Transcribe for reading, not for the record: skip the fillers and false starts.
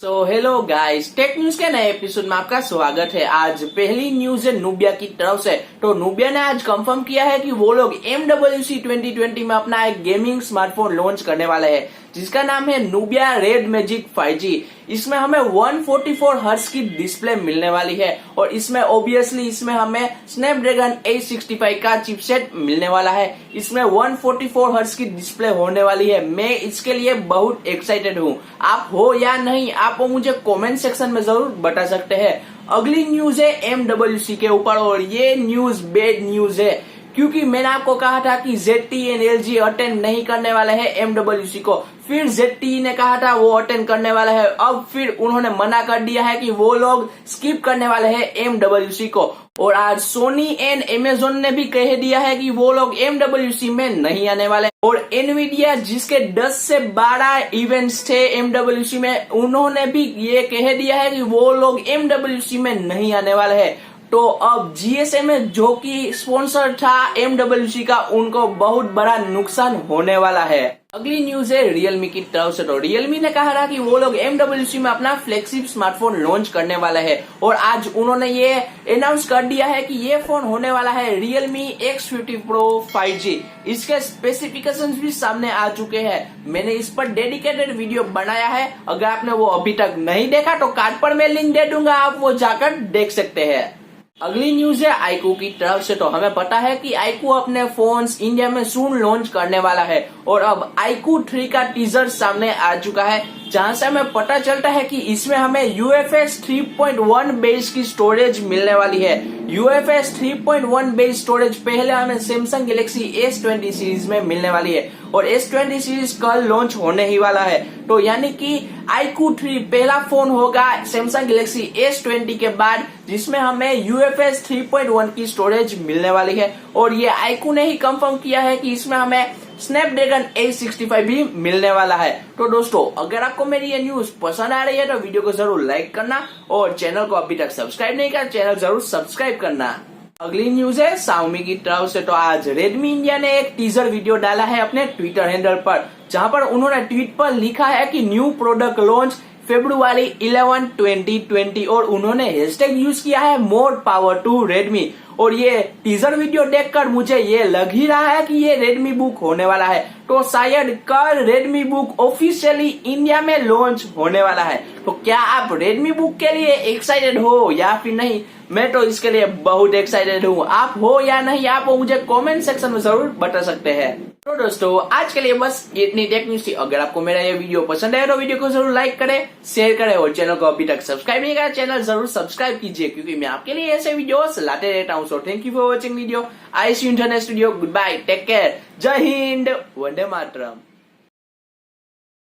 तो hello guys, tech news के नए एपिसोड में आपका स्वागत है। आज पहली न्यूज है नूबिया की तरफ से। तो नूबिया ने आज कंफर्म किया है कि वो लोग MWC 2020 में अपना एक गेमिंग स्मार्टफोन लॉन्च करने वाले हैं, जिसका नाम है नूबिया रेडमेजिक 5G। इसमें हमें 144 हर्ट्ज की डिस्प्ले मिलने वाली है और इसमें ऑब्वियसली हमें स्नैपड्रैगन 865 का चिपसेट मिलने वाला है। इसमें 144 हर्ट्ज की डिस्प्ले होने वाली है। मैं इसके लिए बहुत एक्साइटेड हूँ। आप हो या नहीं, आप मुझे कमेंट सेक्शन में जरूर बता सकते हैं। अगली न्यूज है MWC के ऊपर और ये न्यूज बैड न्यूज है, क्योंकि मैंने आपको कहा था कि ZTE एंड LG अटेंड नहीं करने वाले हैं MWC को। फिर ZTE ने कहा था वो अटेंड करने वाला है, अब फिर उन्होंने मना कर दिया है कि वो लोग स्किप करने वाले हैं MWC को। और आज सोनी एंड अमेजोन ने भी कह दिया है कि वो लोग MWC में नहीं आने वाले। और एनवीडिया, जिसके 10 से 12 इवेंट्स थे MWC में, उन्होंने भी ये कह दिया है कि वो लोग MWC में नहीं आने वाले हैं। तो अब GSM जो कि स्पॉन्सर था MWC का, उनको बहुत बड़ा नुकसान होने वाला है। अगली न्यूज है Realme की तरफ से। तो Realme ने कहा था कि वो लोग MWC में अपना फ्लैगशिप स्मार्टफोन लॉन्च करने वाला है और आज उन्होंने ये अनाउंस कर दिया है कि ये फोन होने वाला है Realme X50 Pro 5G। इसके स्पेसिफिकेशंस भी सामने आ चुके हैं। मैंने इस पर डेडिकेटेड वीडियो बनाया है, अगर आपने वो अभी तक नहीं देखा तो कार्ड पर मैं लिंक दे दूंगा, आप वो जाकर देख सकते हैं। अगली न्यूज है IQoo की तरफ से। तो हमें पता है कि IQoo अपने फोन्स इंडिया में सून लॉन्च करने वाला है और अब IQoo 3 का टीजर सामने आ चुका है, जहां से हमें पता चलता है कि इसमें हमें UFS 3.1 बेस की स्टोरेज मिलने वाली है। UFS 3.1 बेस स्टोरेज पहले हमें सैमसंग गैलेक्सी S20 सीरीज में मिलने वाली है और S20 सीरीज कल लॉन्च होने ही वाला है। तो यानी कि IQoo 3 पहला फोन होगा सैमसंग गैलेक्सी S20 के बाद जिसमें हमें UFS 3.1 की स्टोरेज मिलने वाली है। और ये IQoo ने ही कंफर्म किया है कि इसमें हमें स्नैपड्रैगन 865 भी मिलने वाला है। तो दोस्तों, अगर आपको मेरी ये न्यूज पसंद आ रही है तो वीडियो को जरूर लाइक करना और चैनल को अभी तक सब्सक्राइब नहीं किया, चैनल जरूर सब्सक्राइब करना। अगली न्यूज है Xiaomi की तरफ से। तो आज Redmi इंडिया ने एक टीजर वीडियो डाला है अपने ट्विटर हैंडल पर, जहां पर उन्होंने ट्वीट पर लिखा है कि न्यू प्रोडक्ट लॉन्च February 11, 2020 और उन्होंने हैशटैग यूज किया है मोर पावर टू Redmi। और ये टीजर वीडियो देखकर मुझे ये लग ही रहा है कि ये RedmiBook होने वाला है। तो शायद कल RedmiBook ऑफिशियली इंडिया में लॉन्च होने वाला है। तो क्या आप RedmiBook के लिए एक्साइटेड हो या फिर नहीं? मैं तो इसके लिए बहुत एक्साइटेड हूँ। आप हो या नहीं, आप मुझे कमेंट सेक्शन में जरूर बता सकते हैं। तो दोस्तों, आज के लिए बस इतनी टेक न्यूज थी। अगर आपको मेरा ये वीडियो पसंद आया तो वीडियो को जरूर लाइक करें, शेयर करें और चैनल को अभी तक सब्सक्राइब नहीं किया, चैनल जरूर सब्सक्राइब कीजिए, क्योंकि मैं आपके लिए ऐसे वीडियोस लाते रहता हूँ। So thank you for watching video. I see you in next video. Good bye, take care, Jai Hind, Vande Mataram.